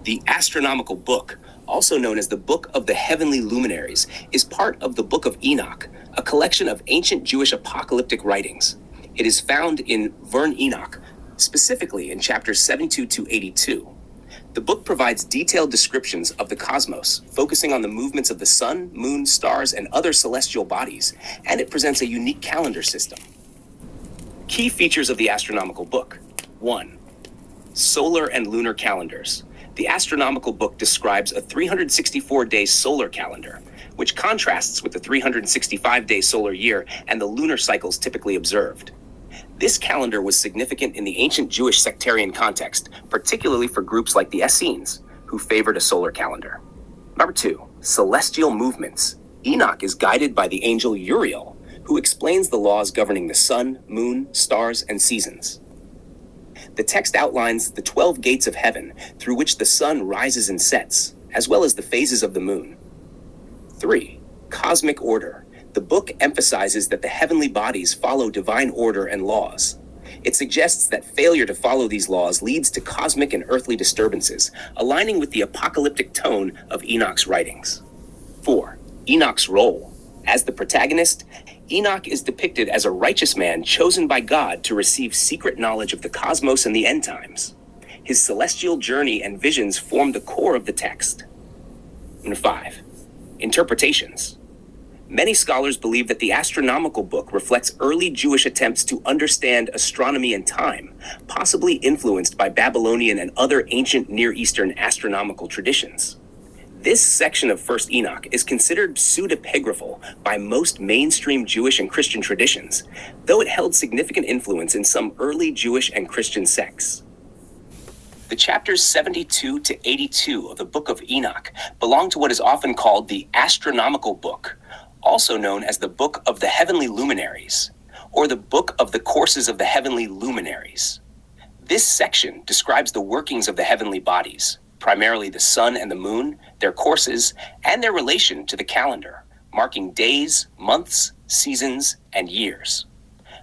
The Astronomical Book, also known as the Book of the Heavenly Luminaries, is part of the Book of Enoch, a collection of ancient Jewish apocalyptic writings. It is found in Vern Enoch, specifically in chapters 72 to 82. The book provides detailed descriptions of the cosmos, focusing on the movements of the sun, moon, stars, and other celestial bodies, and it presents a unique calendar system. Key features of the Astronomical Book. 1. Solar and lunar calendars. The Astronomical Book describes a 364-day solar calendar, which contrasts with the 365-day solar year and the lunar cycles typically observed. This calendar was significant in the ancient Jewish sectarian context, particularly for groups like the Essenes, who favored a solar calendar. Number 2, celestial movements. Enoch is guided by the angel Uriel, who explains the laws governing the sun, moon, stars, and seasons. The text outlines the 12 gates of heaven through which the sun rises and sets, as well as the phases of the moon. 3, cosmic order. The book emphasizes that the heavenly bodies follow divine order and laws. It suggests that failure to follow these laws leads to cosmic and earthly disturbances, aligning with the apocalyptic tone of Enoch's writings. 4. Enoch's role. As the protagonist, Enoch is depicted as a righteous man chosen by God to receive secret knowledge of the cosmos and the end times. His celestial journey and visions form the core of the text. Number 5. Interpretations. Many scholars believe that the Astronomical Book reflects early Jewish attempts to understand astronomy and time, possibly influenced by Babylonian and other ancient Near Eastern astronomical traditions. This section of 1st Enoch is considered pseudepigraphal by most mainstream Jewish and Christian traditions, though it held significant influence in some early Jewish and Christian sects. The chapters 72 to 82 of the Book of Enoch belong to what is often called the Astronomical Book, also known as the Book of the Heavenly Luminaries, or the Book of the Courses of the Heavenly Luminaries. This section describes the workings of the heavenly bodies, primarily the sun and the moon, their courses, and their relation to the calendar, marking days, months, seasons, and years.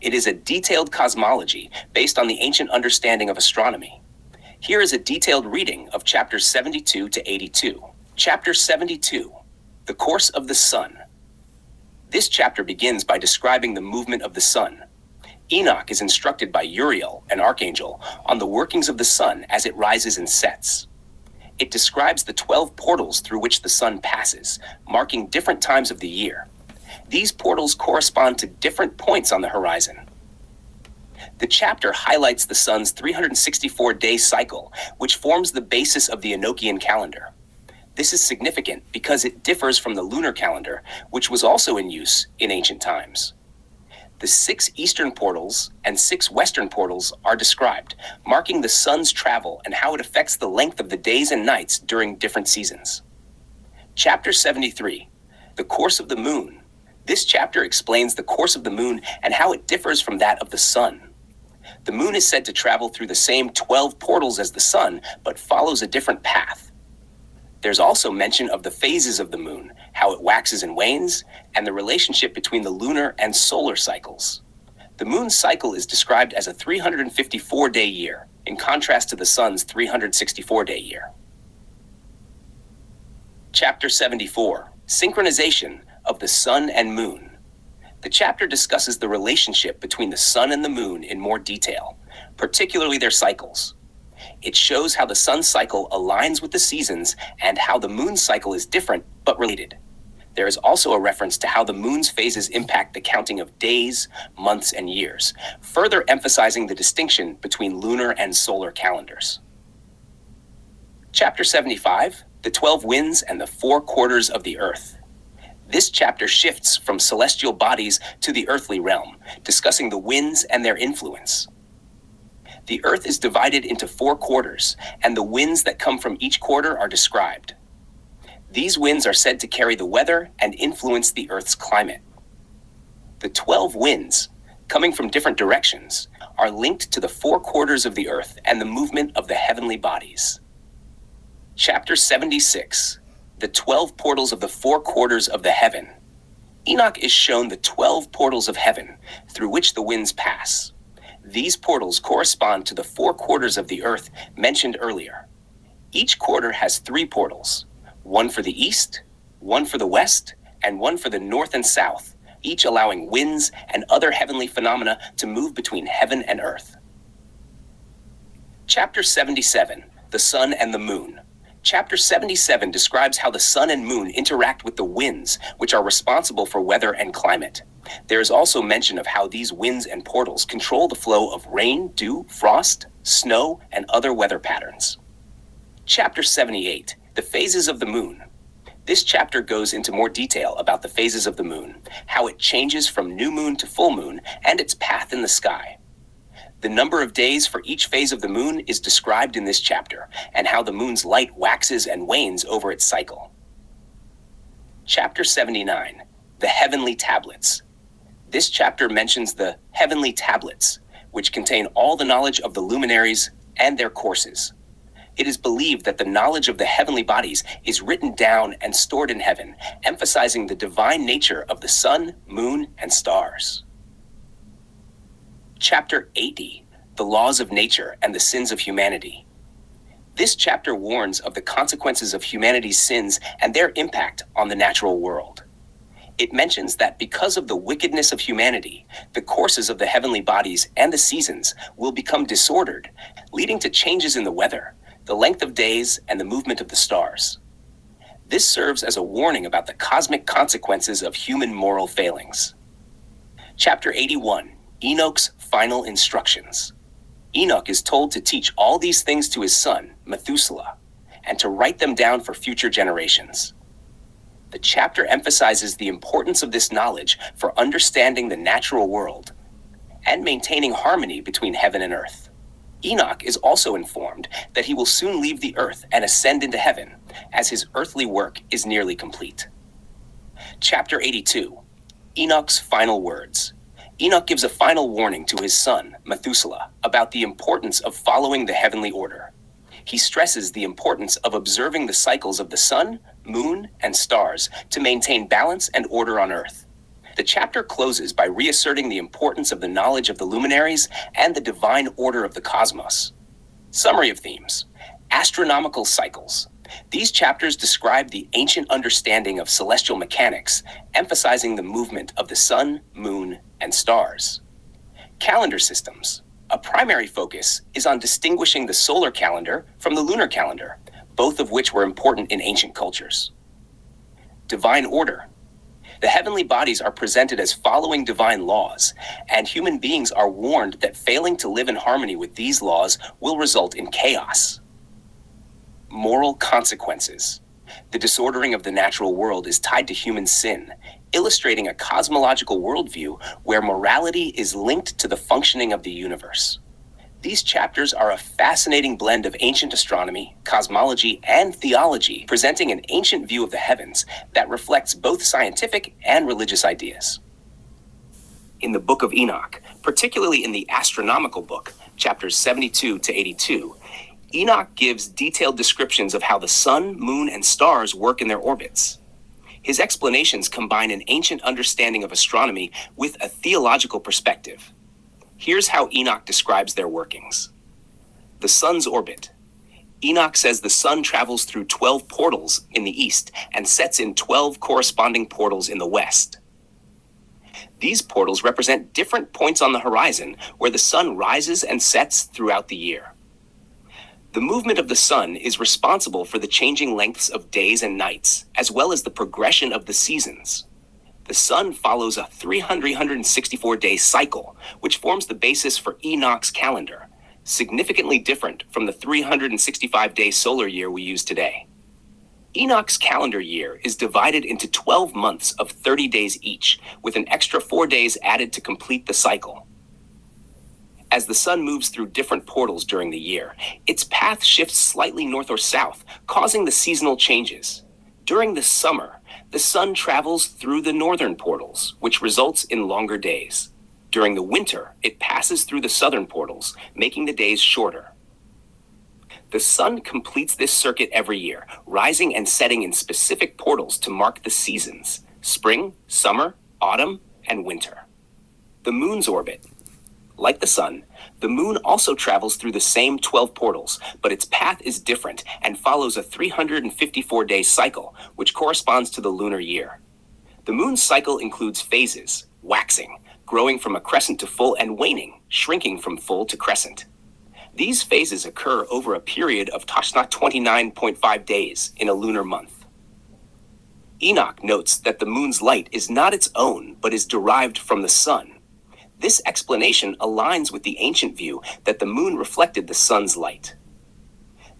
It is a detailed cosmology based on the ancient understanding of astronomy. Here is a detailed reading of chapters 72 to 82. Chapter 72, The Course of the Sun. This chapter begins by describing the movement of the sun. Enoch is instructed by Uriel, an archangel, on the workings of the sun as it rises and sets. It describes the 12 portals through which the sun passes, marking different times of the year. These portals correspond to different points on the horizon. The chapter highlights the sun's 364-day cycle, which forms the basis of the Enochian calendar. This is significant because it differs from the lunar calendar, which was also in use in ancient times. The 6 eastern portals and 6 western portals are described, marking the sun's travel and how it affects the length of the days and nights during different seasons. Chapter 73, The Course of the Moon. This chapter explains the course of the moon and how it differs from that of the sun. The moon is said to travel through the same 12 portals as the sun, but follows a different path. There's also mention of the phases of the moon, how it waxes and wanes, and the relationship between the lunar and solar cycles. The moon's cycle is described as a 354-day year, in contrast to the sun's 364-day year. Chapter 74, Synchronization of the Sun and Moon. The chapter discusses the relationship between the sun and the moon in more detail, particularly their cycles. It shows how the sun's cycle aligns with the seasons and how the moon's cycle is different but related. There is also a reference to how the moon's phases impact the counting of days, months, and years, further emphasizing the distinction between lunar and solar calendars. Chapter 75, The 12 Winds and the 4 Quarters of the Earth. This chapter shifts from celestial bodies to the earthly realm, discussing the winds and their influence. The earth is divided into 4 quarters, and the winds that come from each quarter are described. These winds are said to carry the weather and influence the earth's climate. The 12 winds, coming from different directions, are linked to the 4 quarters of the earth and the movement of the heavenly bodies. Chapter 76, The 12 Portals of the 4 Quarters of the Heaven. Enoch is shown the 12 portals of heaven through which the winds pass. These portals correspond to the 4 quarters of the earth mentioned earlier. Each quarter has 3 portals, one for the east, one for the west, and one for the north and south, each allowing winds and other heavenly phenomena to move between heaven and earth. Chapter 77, The Sun and the Moon. Chapter 77 describes how the sun and moon interact with the winds, which are responsible for weather and climate. There is also mention of how these winds and portals control the flow of rain, dew, frost, snow, and other weather patterns. Chapter 78, The Phases of the Moon. This chapter goes into more detail about the phases of the moon, how it changes from new moon to full moon, and its path in the sky. The number of days for each phase of the moon is described in this chapter, and how the moon's light waxes and wanes over its cycle. Chapter 79, The Heavenly Tablets. This chapter mentions the heavenly tablets, which contain all the knowledge of the luminaries and their courses. It is believed that the knowledge of the heavenly bodies is written down and stored in heaven, emphasizing the divine nature of the sun, moon, and stars. Chapter 80, The Laws of Nature and the Sins of Humanity. This chapter warns of the consequences of humanity's sins and their impact on the natural world. It mentions that because of the wickedness of humanity, the courses of the heavenly bodies and the seasons will become disordered, leading to changes in the weather, the length of days, and the movement of the stars. This serves as a warning about the cosmic consequences of human moral failings. Chapter 81, Enoch's Final Instructions. Enoch is told to teach all these things to his son, Methuselah, and to write them down for future generations. The chapter emphasizes the importance of this knowledge for understanding the natural world and maintaining harmony between heaven and earth. Enoch is also informed that he will soon leave the earth and ascend into heaven, as his earthly work is nearly complete. Chapter 82, Enoch's Final Words. Enoch gives a final warning to his son, Methuselah, about the importance of following the heavenly order. He stresses the importance of observing the cycles of the sun, moon, and stars to maintain balance and order on earth. The chapter closes by reasserting the importance of the knowledge of the luminaries and the divine order of the cosmos. Summary of themes. Astronomical cycles. These chapters describe the ancient understanding of celestial mechanics, emphasizing the movement of the sun, moon, and stars. Calendar systems. A primary focus is on distinguishing the solar calendar from the lunar calendar, both of which were important in ancient cultures. Divine order. The heavenly bodies are presented as following divine laws, and human beings are warned that failing to live in harmony with these laws will result in chaos. Moral consequences. The disordering of the natural world is tied to human sin, illustrating a cosmological worldview where morality is linked to the functioning of the universe. These chapters are a fascinating blend of ancient astronomy, cosmology, and theology, presenting an ancient view of the heavens that reflects both scientific and religious ideas. In the Book of Enoch, particularly in the Astronomical book, chapters 72 to 82, Enoch gives detailed descriptions of how the sun, moon, and stars work in their orbits. His explanations combine an ancient understanding of astronomy with a theological perspective. Here's how Enoch describes their workings. The sun's orbit. Enoch says the sun travels through 12 portals in the east and sets in 12 corresponding portals in the west. These portals represent different points on the horizon where the sun rises and sets throughout the year. The movement of the sun is responsible for the changing lengths of days and nights, as well as the progression of the seasons. The sun follows a 364-day cycle, which forms the basis for Enoch's calendar, significantly different from the 365-day solar year we use today. Enoch's calendar year is divided into 12 months of 30 days each, with an extra 4 days added to complete the cycle. As the sun moves through different portals during the year, its path shifts slightly north or south, causing the seasonal changes. During the summer, the sun travels through the northern portals, which results in longer days. During the winter, it passes through the southern portals, making the days shorter. The sun completes this circuit every year, rising and setting in specific portals to mark the seasons: spring, summer, autumn, and winter. The moon's orbit. Like the sun, the moon also travels through the same 12 portals, but its path is different and follows a 354-day cycle, which corresponds to the lunar year. The moon's cycle includes phases: waxing, growing from a crescent to full, and waning, shrinking from full to crescent. These phases occur over a period of 29.5 days in a lunar month. Enoch notes that the moon's light is not its own, but is derived from the sun. This explanation aligns with the ancient view that the moon reflected the sun's light.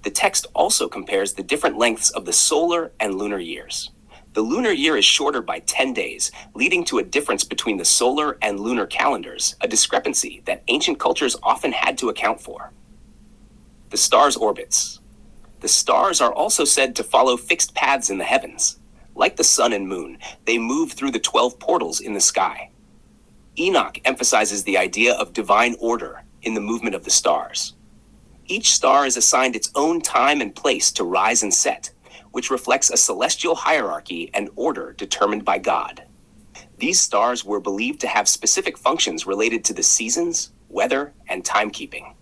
The text also compares the different lengths of the solar and lunar years. The lunar year is shorter by 10 days, leading to a difference between the solar and lunar calendars, a discrepancy that ancient cultures often had to account for. The stars' orbits. The stars are also said to follow fixed paths in the heavens. Like the sun and moon, they move through the 12 portals in the sky. Enoch emphasizes the idea of divine order in the movement of the stars. Each star is assigned its own time and place to rise and set, which reflects a celestial hierarchy and order determined by God. These stars were believed to have specific functions related to the seasons, weather, and timekeeping.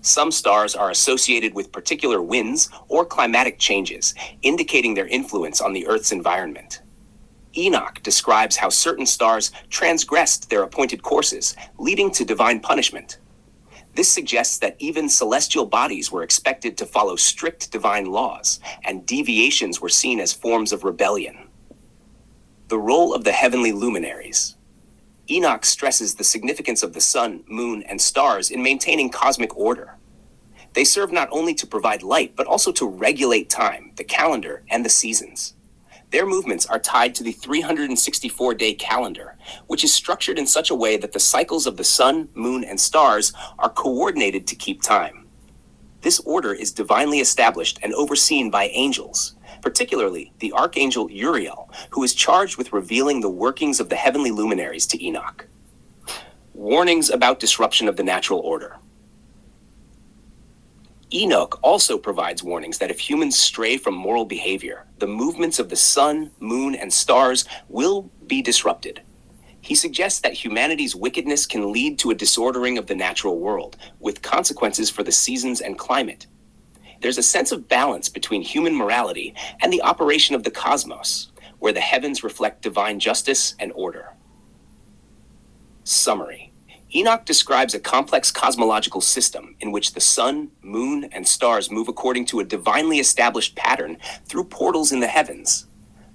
Some stars are associated with particular winds or climatic changes, indicating their influence on the Earth's environment. Enoch describes how certain stars transgressed their appointed courses, leading to divine punishment. This suggests that even celestial bodies were expected to follow strict divine laws, and deviations were seen as forms of rebellion. The role of the heavenly luminaries. Enoch stresses the significance of the sun, moon, and stars in maintaining cosmic order. They serve not only to provide light, but also to regulate time, the calendar, and the seasons. Their movements are tied to the 364-day calendar, which is structured in such a way that the cycles of the sun, moon, and stars are coordinated to keep time. This order is divinely established and overseen by angels, particularly the archangel Uriel, who is charged with revealing the workings of the heavenly luminaries to Enoch. Warnings about disruption of the natural order. Enoch also provides warnings that if humans stray from moral behavior, the movements of the sun, moon, and stars will be disrupted. He suggests that humanity's wickedness can lead to a disordering of the natural world, with consequences for the seasons and climate. There's a sense of balance between human morality and the operation of the cosmos, where the heavens reflect divine justice and order. Summary. Enoch describes a complex cosmological system in which the sun, moon, and stars move according to a divinely established pattern through portals in the heavens.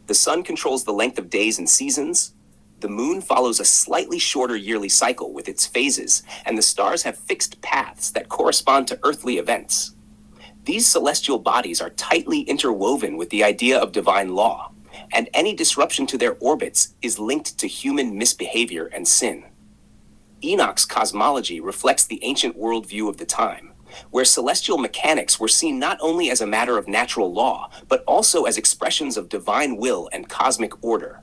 The sun controls the length of days and seasons. The moon follows a slightly shorter yearly cycle with its phases, and the stars have fixed paths that correspond to earthly events. These celestial bodies are tightly interwoven with the idea of divine law, and any disruption to their orbits is linked to human misbehavior and sin. Enoch's cosmology reflects the ancient worldview of the time, where celestial mechanics were seen not only as a matter of natural law, but also as expressions of divine will and cosmic order.